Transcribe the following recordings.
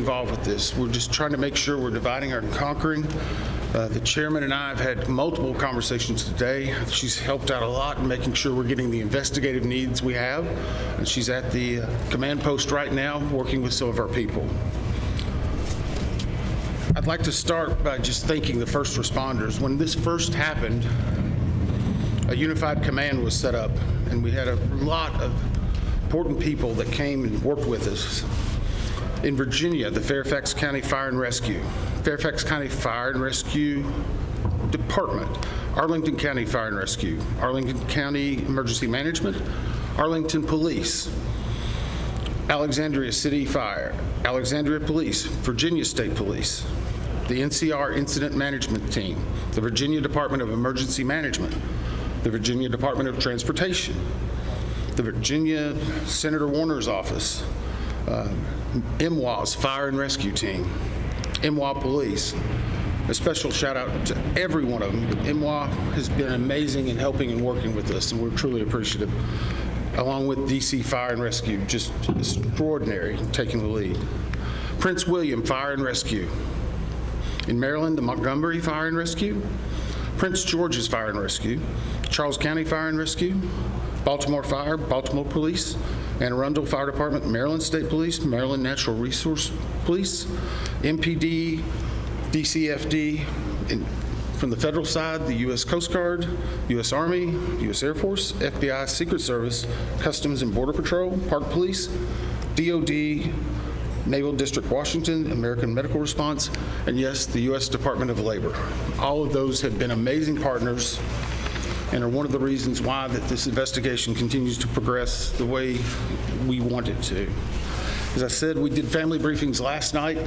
involved with this. We're just trying to make sure we're dividing and conquering. The chairman and I have had multiple conversations today. She's helped out a lot in making sure we're getting the investigative needs we have. And she's at the command post right now working with some of our people. I'd like to start by just thanking the first responders. When this first happened, a unified command was set up, and we had a lot of important people that came and worked with us. In Virginia, the Fairfax County Fire and Rescue, Fairfax County Fire and Rescue Department, Arlington County Fire and Rescue, Arlington County Emergency Management, Arlington Police, Alexandria City Fire, Alexandria Police, Virginia State Police, the NCR Incident Management Team, the Virginia Department of Emergency Management, the Virginia Department of Transportation, the Virginia Senator Warner's office, MWA's Fire and Rescue Team, MWA Police. A special shout out to every one of them. MWA has been amazing in helping and working with us, and we're truly appreciative. Along with DC Fire and Rescue, just extraordinary, taking the lead. Prince William Fire and Rescue. In Maryland, the Montgomery Fire and Rescue, Prince George's Fire and Rescue, Charles County Fire and Rescue, Baltimore Fire, Baltimore Police, Anne Arundel Fire Department, Maryland State Police, Maryland Natural Resource Police, MPD, DCFD, from the federal side, the U.S. Coast Guard, U.S. Army, U.S. Air Force, FBI, Secret Service, Customs and Border Patrol, Park Police, DOD, Naval District Washington, American Medical Response, and yes, the U.S. Department of Labor. All of those have been amazing partners and are one of the reasons why that this investigation continues to progress the way we want it to. As I said, we did family briefings last night,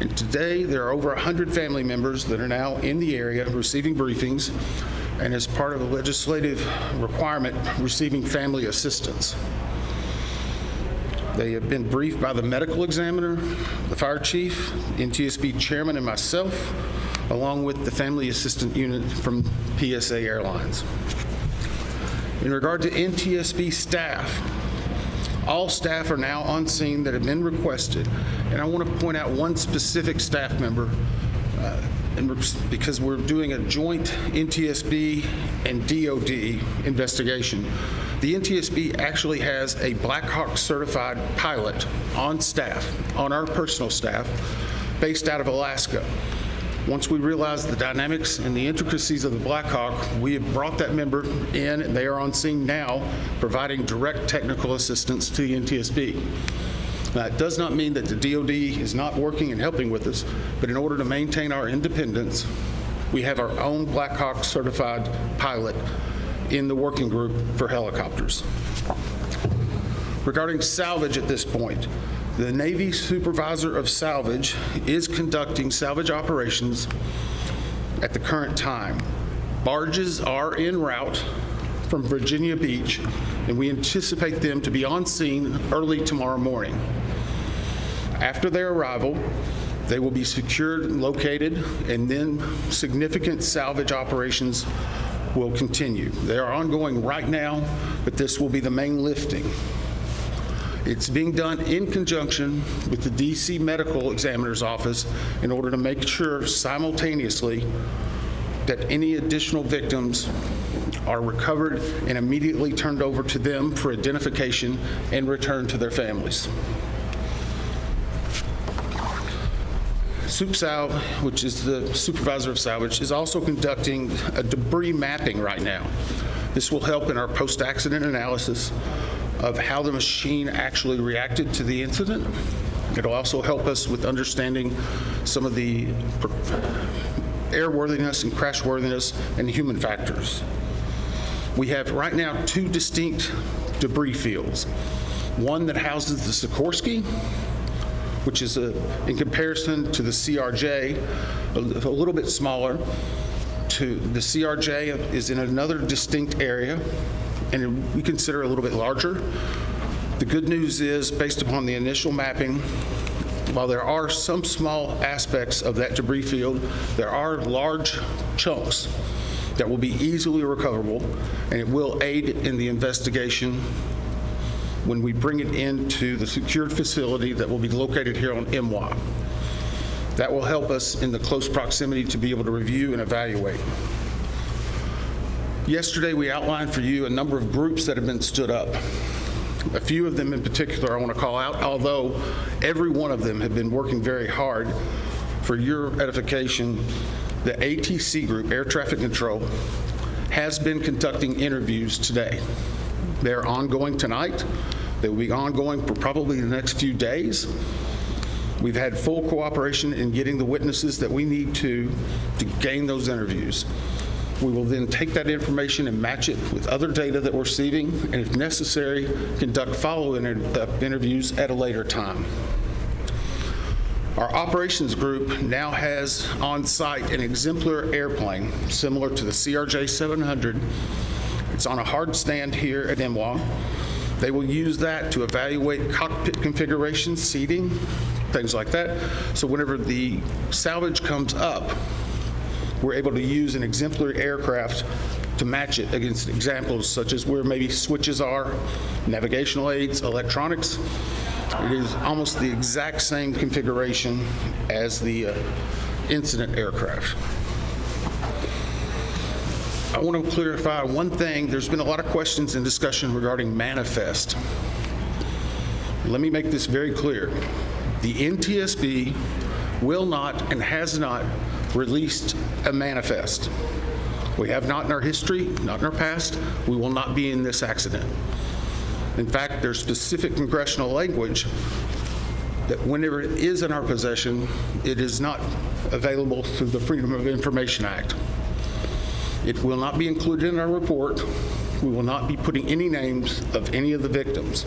and today there are over 100 family members that are now in the area receiving briefings, and as part of a legislative requirement, receiving family assistance. They have been briefed by the medical examiner, the fire chief, NTSB chairman, and myself, along with the family assistant unit from PSA Airlines. In regard to NTSB staff, all staff are now on scene that have been requested, and I want to point out one specific staff member, because we're doing a joint NTSB and DOD investigation. The NTSB actually has a Black Hawk certified pilot on staff, on our personal staff, based out of Alaska. Once we realized the dynamics and the intricacies of the Black Hawk, we have brought that member in, and they are on scene now, providing direct technical assistance to the NTSB. Now, it does not mean that the DOD is not working and helping with us, but in order to maintain our independence, we have our own Black Hawk certified pilot in the working group for helicopters. Regarding salvage at this point, the Navy Supervisor of Salvage is conducting salvage operations at the current time. Barges are en route from Virginia Beach, and we anticipate them to be on scene early tomorrow morning. After their arrival, they will be secured and located, and then significant salvage operations will continue. They are ongoing right now, but this will be the main lifting. It's being done in conjunction with the DC Medical Examiner's Office in order to make sure simultaneously that any additional victims are recovered and immediately turned over to them for identification and returned to their families. SupSal, which is the Supervisor of Salvage, is also conducting a debris mapping right now. This will help in our post-accident analysis of how the machine actually reacted to the incident. It'll also help us with understanding some of the airworthiness and crashworthiness and human factors. We have right now two distinct debris fields. One that houses the Sikorsky, which is in comparison to the CRJ, a little bit smaller. The CRJ is in another distinct area, and we consider a little bit larger. The good news is, based upon the initial mapping, while there are some small aspects of that debris field, there are large chunks that will be easily recoverable, and it will aid in the investigation when we bring it into the secured facility that will be located here on MWA. That will help us in the close proximity to be able to review and evaluate. Yesterday, we outlined for you a number of groups that have been stood up. A few of them in particular I want to call out, although every one of them have been working very hard. For your edification, the ATC group, Air Traffic Control, has been conducting interviews today. They're ongoing tonight. They will be ongoing for probably the next few days. We've had full cooperation in getting the witnesses that we need to gain those interviews. We will then take that information and match it with other data that we're receiving, and if necessary, conduct follow-up interviews at a later time. Our operations group now has on site an exemplar airplane similar to the CRJ 700. It's on a hard stand here at MWA. They will use that to evaluate cockpit configuration, seating, things like that. So whenever the salvage comes up, we're able to use an exemplary aircraft to match it against examples such as where maybe switches are, navigational aids, electronics. It is almost the exact same configuration as the incident aircraft. I want to clarify one thing. There's been a lot of questions and discussion regarding manifest. Let me make this very clear. The NTSB will not and has not released a manifest. We have not in our history, not in our past. We will not be in this accident. In fact, there's specific congressional language that whenever it is in our possession, it is not available through the Freedom of Information Act. It will not be included in our report. We will not be putting any names of any of the victims.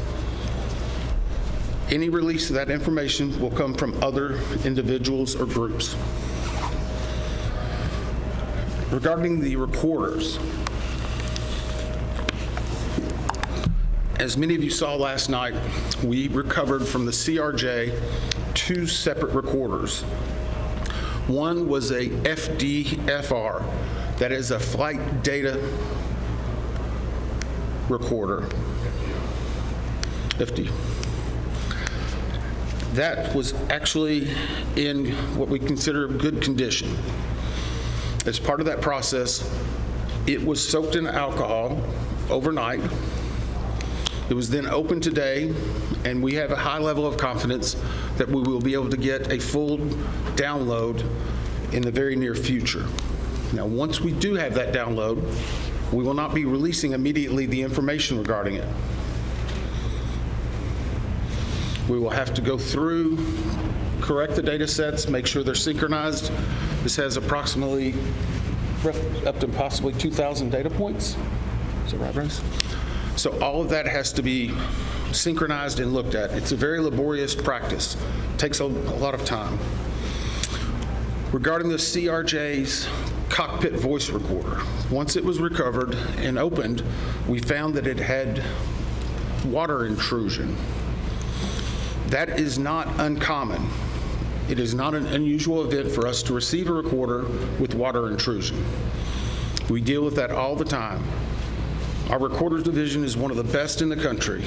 Any release of that information will come from other individuals or groups. Regarding the recorders, as many of you saw last night, we recovered from the CRJ 2 separate recorders. One was a FDFR, that is a flight data recorder. FD. That was actually in what we consider good condition. As part of that process, it was soaked in alcohol overnight. It was then opened today, and we have a high level of confidence that we will be able to get a full download in the very near future. Now, once we do have that download, we will not be releasing immediately the information regarding it. We will have to go through, correct the data sets, make sure they're synchronized. This has approximately up to possibly 2,000 data points. Is that right, Bryce? So all of that has to be synchronized and looked at. It's a very laborious practice. It takes a lot of time. Regarding the CRJ's cockpit voice recorder, once it was recovered and opened, we found that it had water intrusion. That is not uncommon. It is not an unusual event for us to receive a recorder with water intrusion. We deal with that all the time. Our recorders division is one of the best in the country,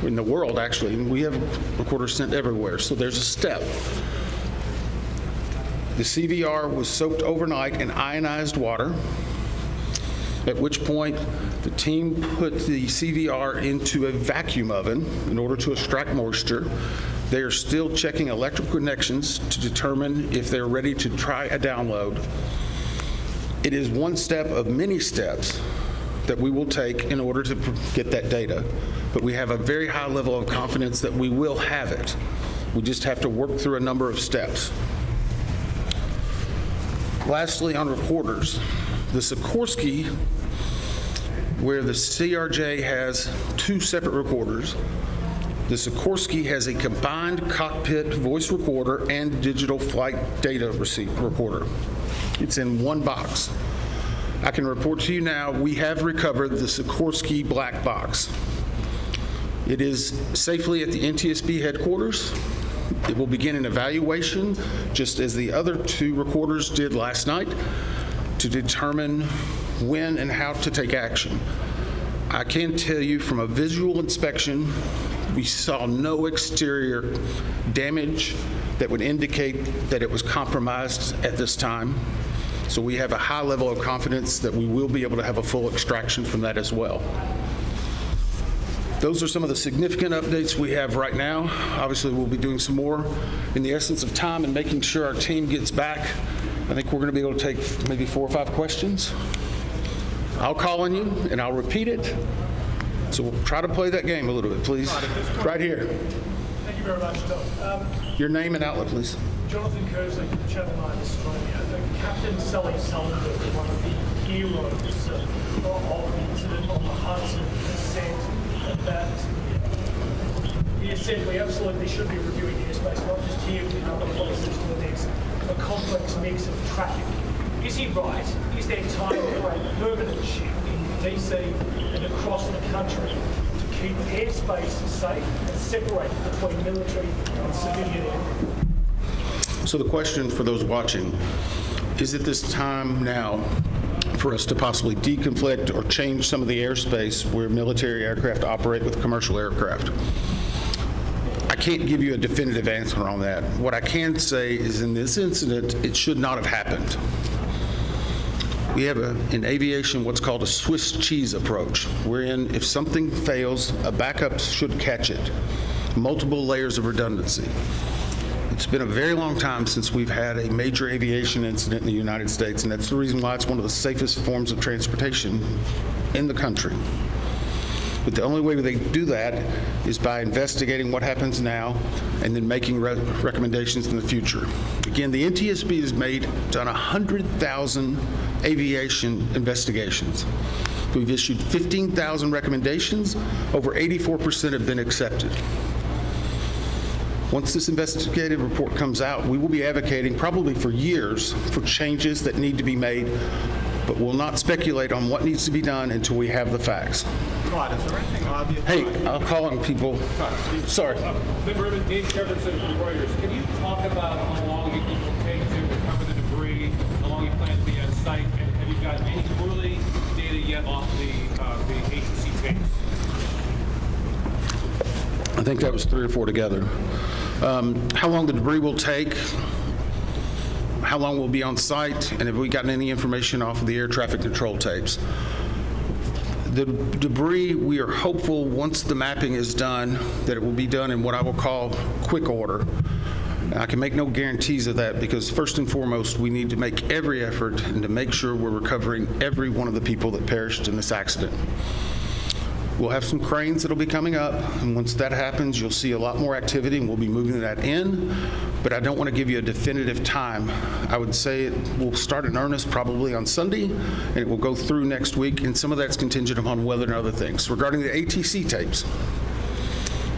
in the world actually, and we have recorders sent everywhere, so there's a step. The CVR was soaked overnight in ionized water, at which point the team put the CVR into a vacuum oven in order to extract moisture. They are still checking electrical connections to determine if they're ready to try a download. It is one step of many steps that we will take in order to get that data, but we have a very high level of confidence that we will have it. We just have to work through a number of steps. Lastly, on recorders, the Sikorsky, where the CRJ has 2 separate recorders, the Sikorsky has a combined cockpit voice recorder and digital flight data recorder. It's in one box. I can report to you now, we have recovered the Sikorsky black box. It is safely at the NTSB headquarters. It will begin an evaluation, just as the other 2 recorders did last night, to determine when and how to take action. I can tell you from a visual inspection, we saw no exterior damage, that would indicate that it was compromised at this time. So we have a high level of confidence that we will be able to have a full extraction from that as well. Those are some of the significant updates we have right now. Obviously, we'll be doing some more in the essence of time and making sure our team gets back. I think we're going to be able to take maybe 4 or 5 questions. I'll call on you, and I'll repeat it. So we'll try to play that game a little bit, please. Right here. Thank you very much, Tom. Your name and outlet, please. Jonathan Kersley, Channel 9 Australia. The Captain Sally Sullivan, one of the heroes of the incident on the Hudson, said that he said we absolutely should be reviewing airspace, not just here with other places where there's a complex mix of traffic. Is he right? Is there time for a permanent shift in DC and across the country to keep airspace safe and separate between military and civilian aircraft? So the question for those watching, is it this time now for us to possibly deconflict or change some of the airspace where military aircraft operate with commercial aircraft? I can't give you a definitive answer on that. What I can say is in this incident, it should not have happened. We have in aviation what's called a Swiss cheese approach, wherein if something fails, a backup should catch it. Multiple layers of redundancy. It's been a very long time since we've had a major aviation incident in the United States, and that's the reason why it's one of the safest forms of transportation in the country. But the only way they do that is by investigating what happens now and then making recommendations in the future. Again, the NTSB has done 100,000 aviation investigations. We've issued 15,000 recommendations. Over 84% have been accepted. Once this investigative report comes out, we will be advocating probably for years for changes that need to be made, but we'll not speculate on what needs to be done until we have the facts. Todd, is there anything obvious? Hey, I'll call on people. Sorry. Dave Jefferson from Reuters. Can you talk about how long it will take to recover the debris, how long you plan to be on site, and have you got any early data yet off the ATC tapes? I think that was 3 or 4 together. How long the debris will take, how long we'll be on site, and have we gotten any information off of the air traffic control tapes. The debris, we are hopeful once the mapping is done that it will be done in what I will call quick order. I can make no guarantees of that because first and foremost, we need to make every effort and to make sure we're recovering every one of the people that perished in this accident. We'll have some cranes that'll be coming up, and once that happens, you'll see a lot more activity, and we'll be moving that in, but I don't want to give you a definitive time. I would say it will start in earnest probably on Sunday, and it will go through next week, and some of that's contingent upon weather and other things. Regarding the ATC tapes,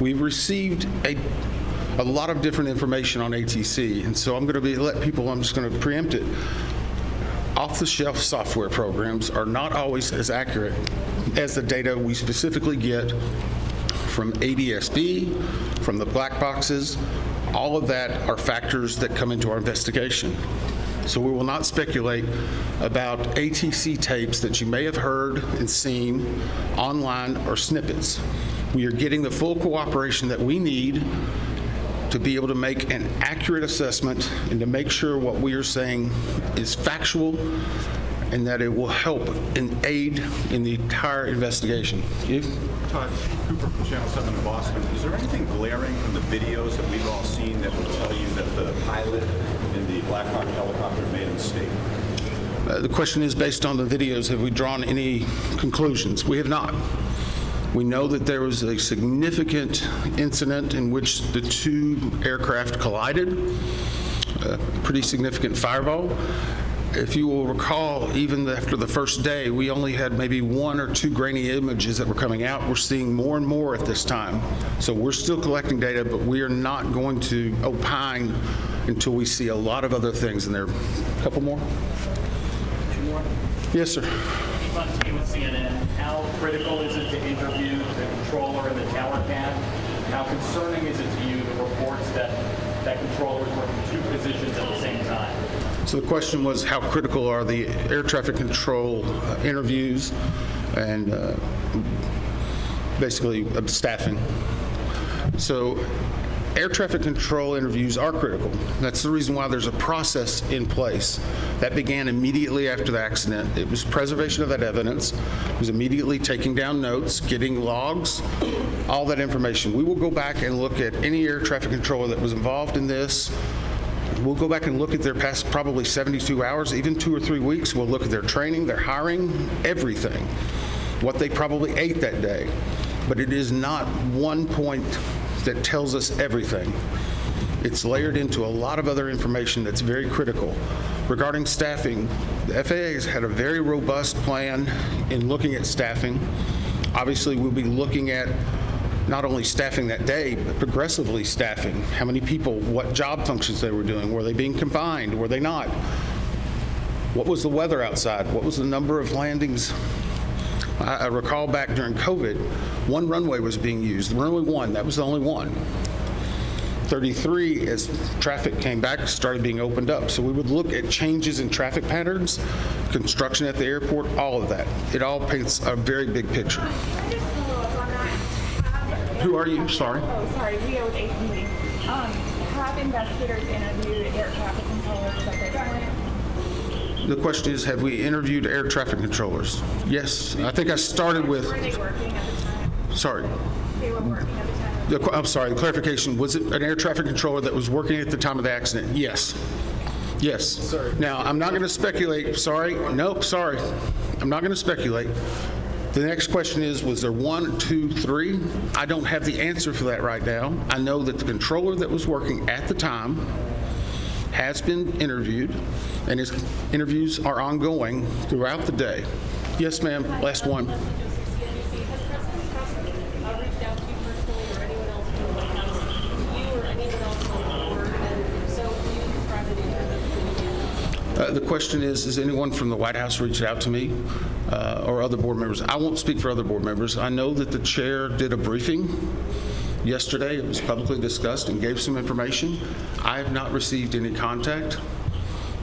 we've received a lot of different information on ATC, and so I'm just going to preempt it. Off-the-shelf software programs are not always as accurate as the data we specifically get from NTSB, from the black boxes. All of that are factors that come into our investigation. So we will not speculate about ATC tapes that you may have heard and seen online or snippets. We are getting the full cooperation that we need to be able to make an accurate assessment and to make sure what we are saying is factual and that it will help and aid in the entire investigation. You? Todd, Cooper from Channel 7 in Boston. Is there anything glaring from the videos that we've all seen that would tell you that the pilot in the Black Hawk helicopter made a mistake? The question is, based on the videos, have we drawn any conclusions? We have not. We know that there was a significant incident in which the 2 aircraft collided, a pretty significant fireball. If you will recall, even after the first day, we only had maybe 1 or 2 grainy images that were coming out. We're seeing more and more at this time. So we're still collecting data, but we are not going to opine until we see a lot of other things in there. A couple more? 2 more? Yes, sir. On TV with CNN, how critical is it to interview the controller in the tower cab? How concerning is it to you, the reports that that controller is working 2 positions at the same time? So the question was, how critical are the air traffic control interviews and basically staffing? So Air traffic control interviews are critical. That's the reason why there's a process in place that began immediately after the accident. It was preservation of that evidence. It was immediately taking down notes, getting logs, all that information. We will go back and look at any air traffic controller that was involved in this. We'll go back and look at their past probably 72 hours, even 2 or 3 weeks. We'll look at their training, their hiring, everything, what they probably ate that day. But it is not one point that tells us everything. It's layered into a lot of other information that's very critical. Regarding staffing, the FAA has had a very robust plan in looking at staffing. Obviously, we'll be looking at not only staffing that day, but progressively staffing. How many people, what job functions they were doing. Were they being combined? Were they not? What was the weather outside? What was the number of landings? I recall back during COVID, one runway was being used. Runway 1, that was the only one. 33, as traffic came back, started being opened up. So we would look at changes in traffic patterns, construction at the airport, all of that. It all paints a very big picture. Can I just follow up on that? Who are you? Sorry. Oh, sorry, Leo with APD. Have investigators interviewed air traffic controllers that they went? The question is, have we interviewed air traffic controllers? Yes. I think I started with, Were they working at the time? sorry. They were working at the time? I'm sorry, the clarification, was it an air traffic controller that was working at the time of the accident? Yes. Yes. Now, I'm not going to speculate, sorry. Nope, sorry. I'm not going to speculate. The next question is, was there 1, 2, 3? I don't have the answer for that right now. I know that the controller that was working at the time has been interviewed, and his interviews are ongoing throughout the day. Yes, ma'am, last one. The question is, has anyone from the White House reached out to me or other board members? I won't speak for other board members. I know that the chair did a briefing yesterday. It was publicly discussed and gave some information. I have not received any contact.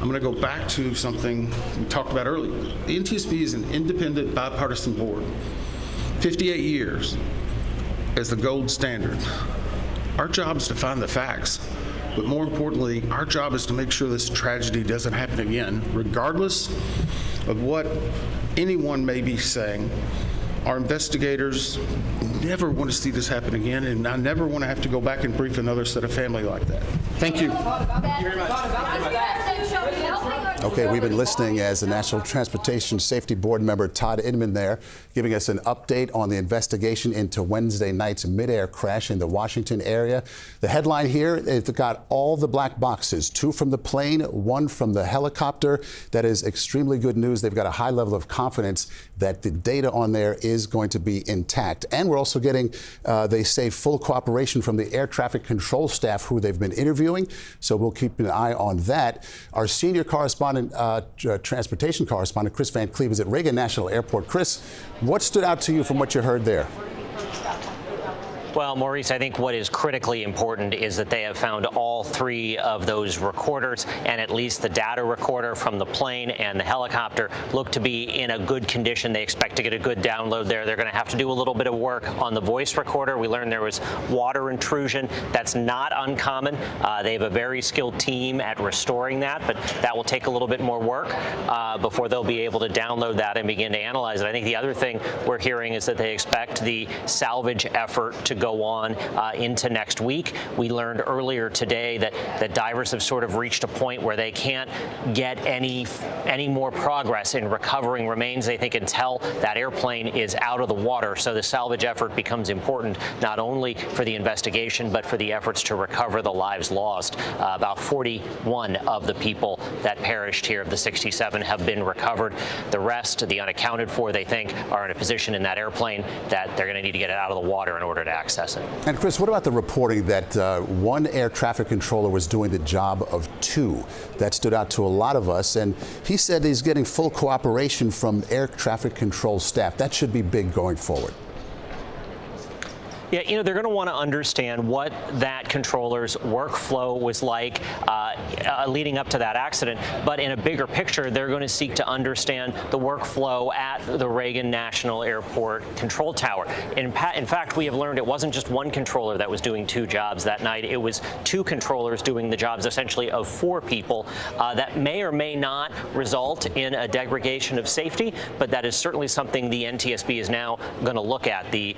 I'm going to go back to something we talked about earlier. The NTSB is an independent bipartisan board. 58 years as the gold standard. Our job is to find the facts. But more importantly, our job is to make sure this tragedy doesn't happen again, regardless of what anyone may be saying. Our investigators never want to see this happen again, and I never want to have to go back and brief another set of family like that. Thank you. Okay, we've been listening as the National Transportation Safety Board member Todd Inman there, giving us an update on the investigation into Wednesday night's midair crash in the Washington area. The headline here, it's got all the black boxes, 2 from the plane, 1 from the helicopter. That is extremely good news. They've got a high level of confidence that the data on there is going to be intact. And we're also getting, they say, full cooperation from the air traffic control staff who they've been interviewing. So we'll keep an eye on that. Our senior correspondent, transportation correspondent, Chris Van Cleve, is at Reagan National Airport. Chris, what stood out to you from what you heard there? Well, Maurice, I think what is critically important is that they have found all 3 of those recorders, and at least the data recorder from the plane and the helicopter look to be in a good condition. They expect to get a good download there. They're going to have to do a little bit of work on the voice recorder. We learned there was water intrusion. That's not uncommon. They have a very skilled team at restoring that, but that will take a little bit more work before they'll be able to download that and begin to analyze it. I think the other thing we're hearing is that they expect the salvage effort to go on into next week. We learned earlier today that divers have sort of reached a point where they can't get any more progress in recovering remains, they think, until that airplane is out of the water. So the salvage effort becomes important not only for the investigation, but for the efforts to recover the lives lost. About 41 of the people that perished here of the 67 have been recovered. The rest, the unaccounted for, they think, are in a position in that airplane that they're going to need to get it out of the water in order to access it. And Chris, what about the reporting that 1 air traffic controller was doing the job of 2? That stood out to a lot of us, and he said he's getting full cooperation from air traffic control staff. That should be big going forward. Yeah, they're going to want to understand what that controller's workflow was like leading up to that accident. But in a bigger picture, they're going to seek to understand the workflow at the Reagan National Airport control tower. In fact, we have learned it wasn't just one controller that was doing two jobs that night. It was two controllers doing the jobs essentially of four people. That may or may not result in a degradation of safety, but that is certainly something the NTSB is now going to look at, the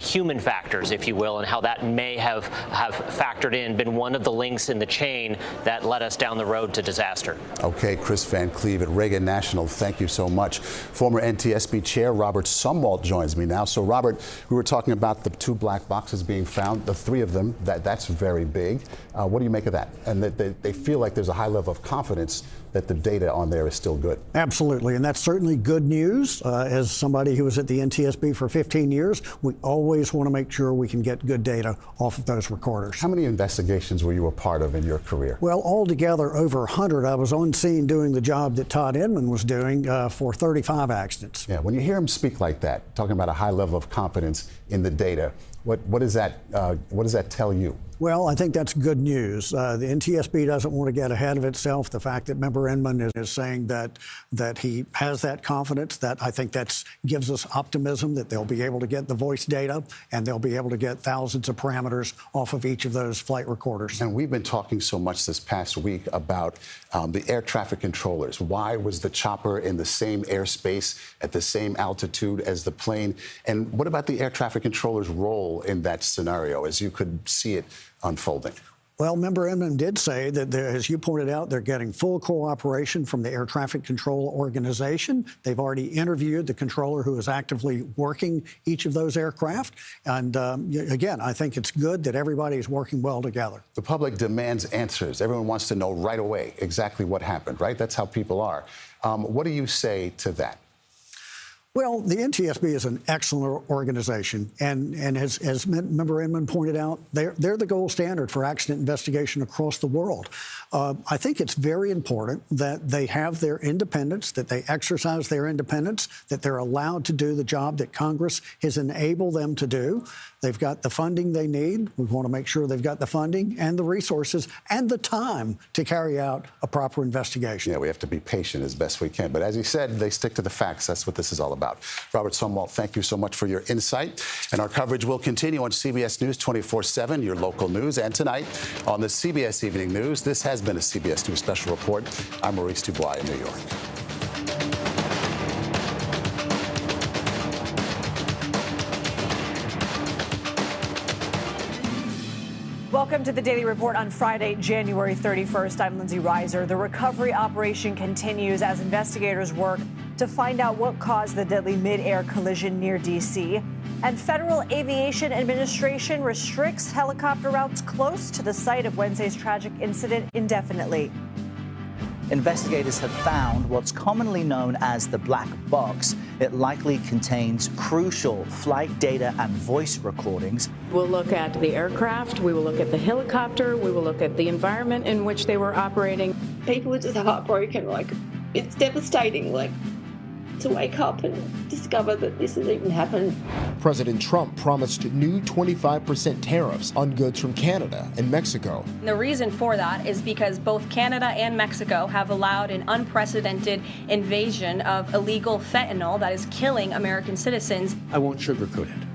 human factors, if you will, and how that may have factored in, been one of the links in the chain that led us down the road to disaster. Okay, Chris Van Cleve at Reagan National, thank you so much. Former NTSB Chair Robert Sumwalt joins me now. So, Robert, we were talking about the two black boxes being found, the three of them. That's very big. What do you make of that? And that they feel like there's a high level of confidence that the data on there is still good. Absolutely, and that's certainly good news. As somebody who was at the NTSB for 15 years, we always want to make sure we can get good data off of those recorders. How many investigations were you a part of in your career? Well, altogether over 100. I was on scene doing the job that Todd Inman was doing for 35 accidents. Yeah, when you hear him speak like that, talking about a high level of confidence in the data, what does that tell you? Well, I think that's good news. The NTSB doesn't want to get ahead of itself. The fact that Member Inman is saying that he has that confidence, that I think that gives us optimism that they'll be able to get the voice data and they'll be able to get thousands of parameters off of each of those flight recorders. And we've been talking so much this past week about the air traffic controllers. Why was the chopper in the same airspace at the same altitude as the plane? And what about the air traffic controller's role in that scenario as you could see it unfolding? Well, Member Inman did say that, as you pointed out, they're getting full cooperation from the Air Traffic Control Organization. They've already interviewed the controller who is actively working each of those aircraft. And again, I think it's good that everybody is working well together. The public demands answers. Everyone wants to know right away exactly what happened, right? That's how people are. What do you say to that? Well, the NTSB is an excellent organization, and as Member Inman pointed out, they're the gold standard for accident investigation across the world. I think it's very important that they have their independence, that they exercise their independence, that they're allowed to do the job that Congress has enabled them to do. They've got the funding they need. We want to make sure they've got the funding and the resources and the time to carry out a proper investigation. Yeah, we have to be patient as best we can. But as you said, they stick to the facts. That's what this is all about. Robert Sumwalt, thank you so much for your insight. And our coverage will continue on CBS News 24/7, your local news. And tonight on the CBS Evening News, this has been a CBS News Special Report. I'm Maurice Dubois in New York. Welcome to the Daily Report on Friday, January 31st. I'm Lindsay Reiser. The recovery operation continues as investigators work to find out what caused the deadly mid-air collision near D.C. And Federal Aviation Administration restricts helicopter routes close to the site of Wednesday's tragic incident indefinitely. Investigators have found what's commonly known as the black box. It likely contains crucial flight data and voice recordings. We'll look at the aircraft, we will look at the helicopter, we will look at the environment in which they were operating. People are just heartbroken, it's devastating, to wake up and discover that this has even happened. President Trump promised new 25% tariffs on goods from Canada and Mexico. The reason for that is because both Canada and Mexico have allowed an unprecedented invasion of illegal fentanyl that is killing American citizens. I won't sugarcoat it.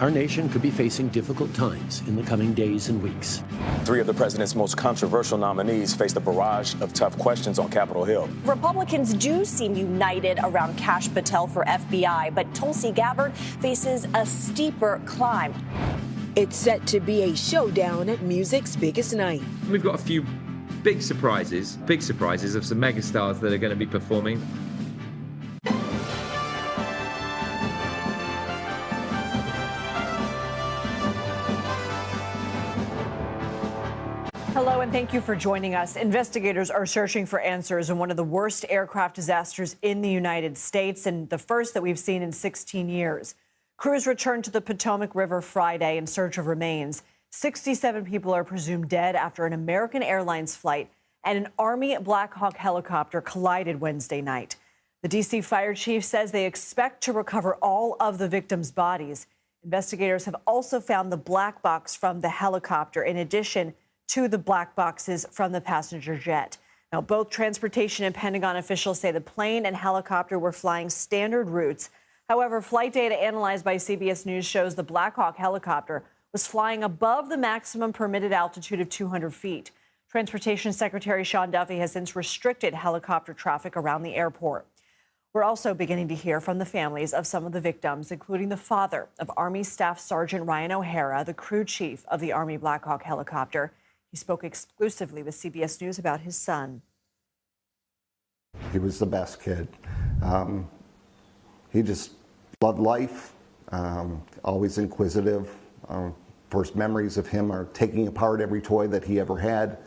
Our nation could be facing difficult times in the coming days and weeks. Three of the president's most controversial nominees faced a barrage of tough questions on Capitol Hill. Republicans do seem united around Kash Patel for FBI, but Tulsi Gabbard faces a steeper climb. It's set to be a showdown at music's biggest night. We've got a few big surprises of some megastars that are going to be performing. Hello, and thank you for joining us. Investigators are searching for answers in one of the worst aircraft disasters in the United States, and the first that we've seen in 16 years. Crews returned to the Potomac River Friday in search of remains. 67 people are presumed dead after an American Airlines flight and an Army Black Hawk helicopter collided Wednesday night. The D.C. fire chief says they expect to recover all of the victims' bodies. Investigators have also found the black box from the helicopter, in addition to the black boxes from the passenger jet. Now, both transportation and Pentagon officials say the plane and helicopter were flying standard routes. However, flight data analyzed by CBS News shows the Black Hawk helicopter was flying above the maximum permitted altitude of 200 feet. Transportation Secretary Sean Duffy has since restricted helicopter traffic around the airport. We're also beginning to hear from the families of some of the victims, including the father of Army Staff Sergeant Ryan O'Hara, the crew chief of the Army Black Hawk helicopter. He spoke exclusively with CBS News about his son. He was the best kid. He just loved life, always inquisitive. First memories of him are taking apart every toy that he ever had.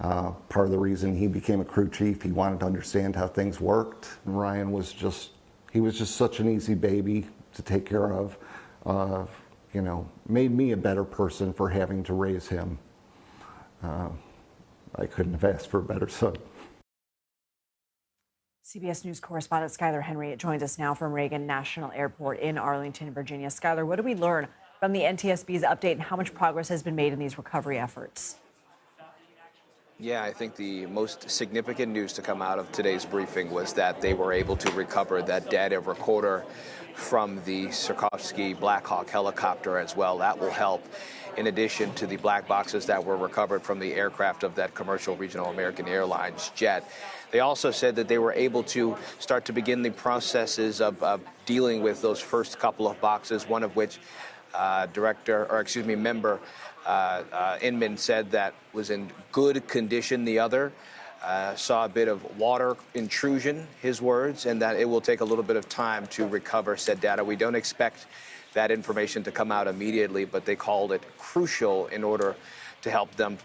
Part of the reason he became a crew chief, he wanted to understand how things worked. And Ryan was just such an easy baby to take care of. You know, made me a better person for having to raise him. I couldn't have asked for a better son. CBS News correspondent Skyler Henry joins us now from Reagan National Airport in Arlington, Virginia. Skyler, what do we learn from the NTSB's update and how much progress has been made in these recovery efforts? Yeah, I think the most significant news to come out of today's briefing was that they were able to recover that data recorder from the Sikorsky Black Hawk helicopter as well. That will help, in addition to the black boxes that were recovered from the aircraft of that commercial regional American Airlines jet. They also said that they were able to start to begin the processes of dealing with those first couple of boxes, one of which member Inman said that was in good condition. The other saw a bit of water intrusion, his words, and that it will take a little bit of time to recover said data. We don't expect that information to come out immediately, but they called it crucial in order to help them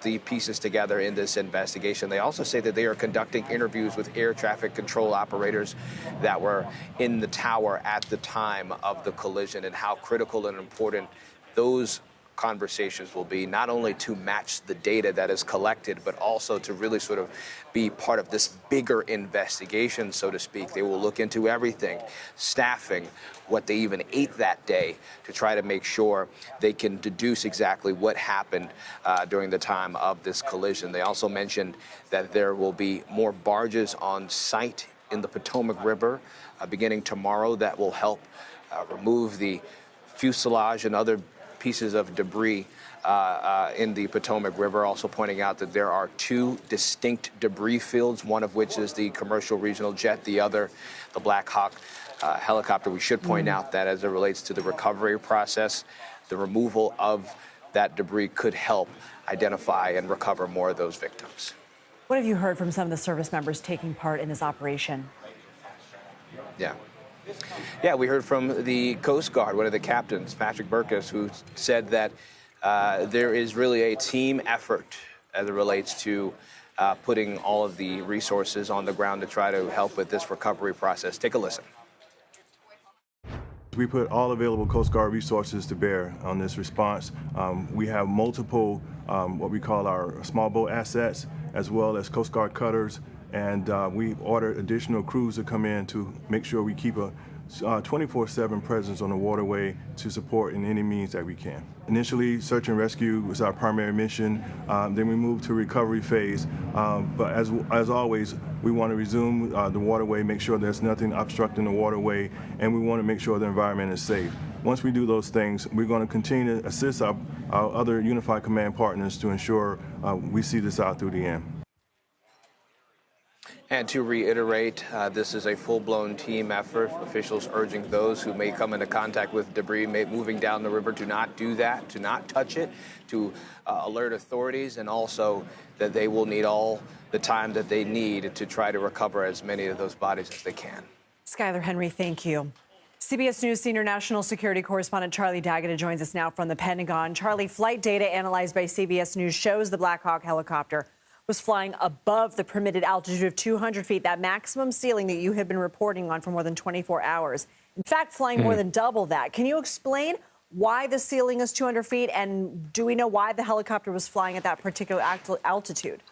the pieces together in this investigation. They also say that they are conducting interviews with air traffic control operators that were in the tower at the time of the collision, and how critical and important those conversations will be, not only to match the data that is collected, but also to really sort of be part of this bigger investigation, so to speak. They will look into everything, staffing, what they even ate that day, to try to make sure they can deduce exactly what happened during the time of this collision. They also mentioned that there will be more barges on site in the Potomac River beginning tomorrow that will help remove the fuselage and other pieces of debris in the Potomac River, also pointing out that there are two distinct debris fields, one of which is the commercial regional jet, the other, the Black Hawk helicopter. We should point out that as it relates to the recovery process, the removal of that debris could help identify and recover more of those victims. What have you heard from some of the service members taking part in this operation? Yeah, we heard from the Coast Guard, one of the captains, Patrick Burkus, who said that there is really a team effort as it relates to putting all of the resources on the ground to try to help with this recovery process. Take a listen. We put all available Coast Guard resources to bear on this response. We have multiple what we call our small boat assets, as well as Coast Guard cutters, and we've ordered additional crews to come in to make sure we keep a 24/7 presence on the waterway to support in any means that we can. Initially, search and rescue was our primary mission. Then we moved to recovery phase. But as always, we want to resume the waterway, make sure there's nothing obstructing the waterway, and we want to make sure the environment is safe. Once we do those things, we're going to continue to assist our other Unified Command partners to ensure we see this out through the end. And to reiterate, this is a full-blown team effort. Officials urging those who may come into contact with debris moving down the river to not do that, to not touch it, to alert authorities, and also that they will need all the time that they need to try to recover as many of those bodies as they can. Skyler Henry, thank you. CBS News senior national security correspondent Charlie D'Agata joins us now from the Pentagon. Charlie, flight data analyzed by CBS News shows the Black Hawk helicopter was flying above the permitted altitude of 200 feet, that maximum ceiling that you have been reporting on for more than 24 hours. In fact, flying more than double that. Can you explain why the ceiling is 200 feet, and do we know why the helicopter was flying at that particular altitude?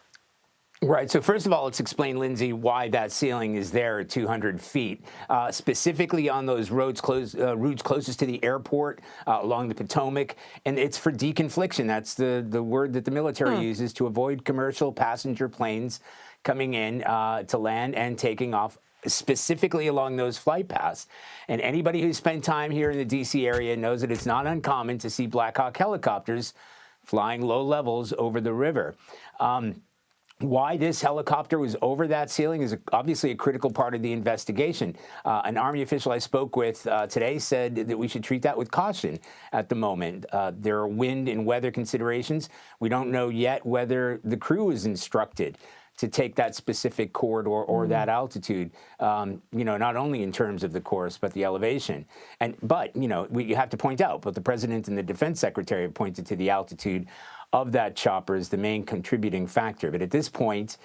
Right. So first of all, let's explain, Lindsay, why that ceiling is there at 200 feet, specifically on those routes closest to the airport along the Potomac. And it's for deconfliction. That's the word that the military uses to avoid commercial passenger planes coming in to land and taking off, specifically along those flight paths. And anybody who's spent time here in the D.C. area knows that it's not uncommon to see Black Hawk helicopters flying low levels over the river. Why this helicopter was over that ceiling is obviously a critical part of the investigation. An Army official I spoke with today said that we should treat that with caution at the moment. There are wind and weather considerations. We don't know yet whether the crew is instructed to take that specific corridor or that altitude, not only in terms of the course, but the elevation. But you have to point out, but the President and the Defense Secretary have pointed to the altitude of that chopper as the main contributing factor. But at this point,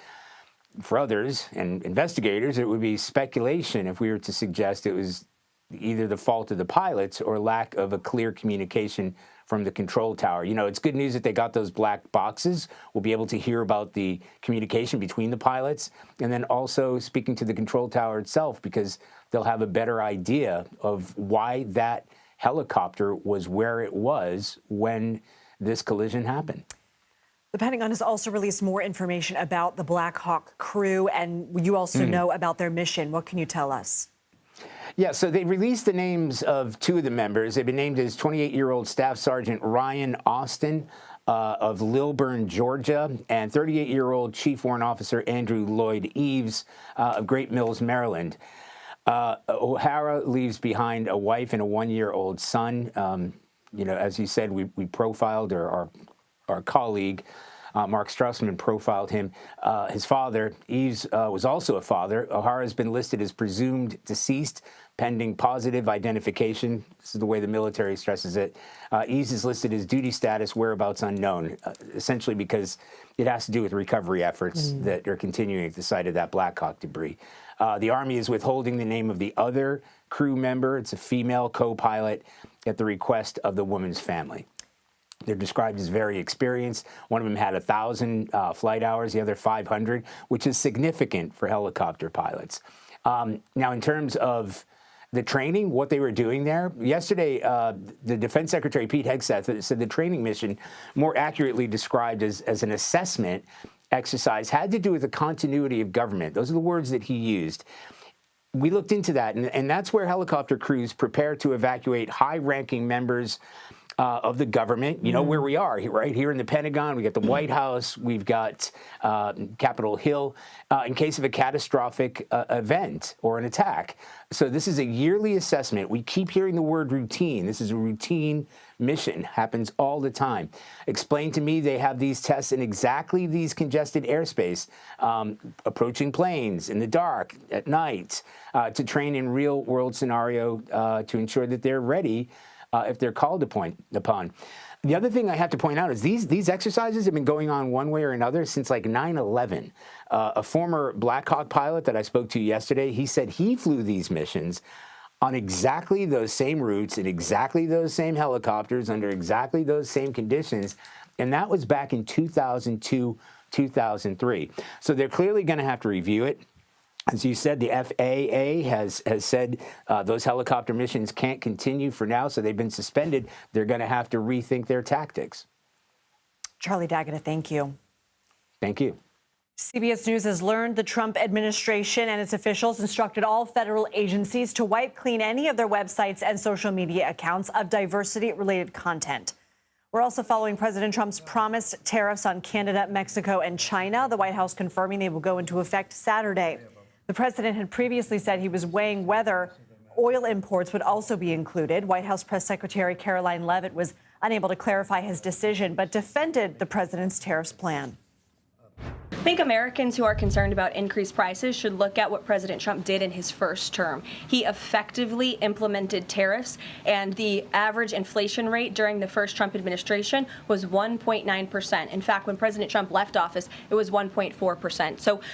for others and investigators, it would be speculation if we were to suggest it was either the fault of the pilots or lack of a clear communication from the control tower. It's good news that they got those black boxes. We'll be able to hear about the communication between the pilots and then also speaking to the control tower itself, because they'll have a better idea of why that helicopter was where it was when this collision happened. The Pentagon has also released more information about the Black Hawk crew, and you also know about their mission. What can you tell us? Yeah, so they released the names of two of the members. They've been named as 28-year-old Staff Sergeant Ryan Austin of Lilburn, Georgia, and 38-year-old Chief Warrant Officer Andrew Lloyd Eves of Great Mills, Maryland. O'Hara leaves behind a wife and a one-year-old son. As you said, we profiled, or our colleague, Mark Strassman, profiled him. His father, Eves, was also a father. O'Hara has been listed as presumed deceased, pending positive identification. This is the way the military stresses it. Eves is listed as duty status, whereabouts unknown, essentially because it has to do with recovery efforts that are continuing at the site of that Black Hawk debris. The Army is withholding the name of the other crew member. It's a female co-pilot at the request of the woman's family. They're described as very experienced. One of them had 1,000 flight hours, the other 500, which is significant for helicopter pilots. Now, in terms of the training, what they were doing there, yesterday, the Defense Secretary, Pete Hegseth, said the training mission, more accurately described as an assessment exercise, had to do with the continuity of government. Those are the words that he used. We looked into that, and that's where helicopter crews prepare to evacuate high-ranking members of the government. You know where we are, right here in the Pentagon. We got the White House. We've got Capitol Hill in case of a catastrophic event or an attack. So this is a yearly assessment. We keep hearing the word routine. This is a routine mission. Happens all the time. Explain to me they have these tests in exactly these congested airspace, approaching planes in the dark, at night, to train in real-world scenario to ensure that they're ready if they're called upon. The other thing I have to point out is these exercises have been going on one way or another since like 9/11. A former Black Hawk pilot that I spoke to yesterday, he said he flew these missions on exactly those same routes in exactly those same helicopters under exactly those same conditions, and that was back in 2002, 2003. So they're clearly going to have to review it. As you said, the FAA has said those helicopter missions can't continue for now, so they've been suspended. They're going to have to rethink their tactics. Charlie D'Agata, thank you. Thank you. CBS News has learned the Trump administration and its officials instructed all federal agencies to wipe clean any of their websites and social media accounts of diversity-related content. We're also following President Trump's promised tariffs on Canada, Mexico, and China. The White House confirming they will go into effect Saturday. The president had previously said he was weighing whether oil imports would also be included. White House Press Secretary Caroline Leavitt was unable to clarify his decision, but defended the president's tariffs plan. I think Americans who are concerned about increased prices should look at what President Trump did in his first term. He effectively implemented tariffs, and the average inflation rate during the first Trump administration was 1.9%. In fact, when President Trump left office, it was 1.4%. So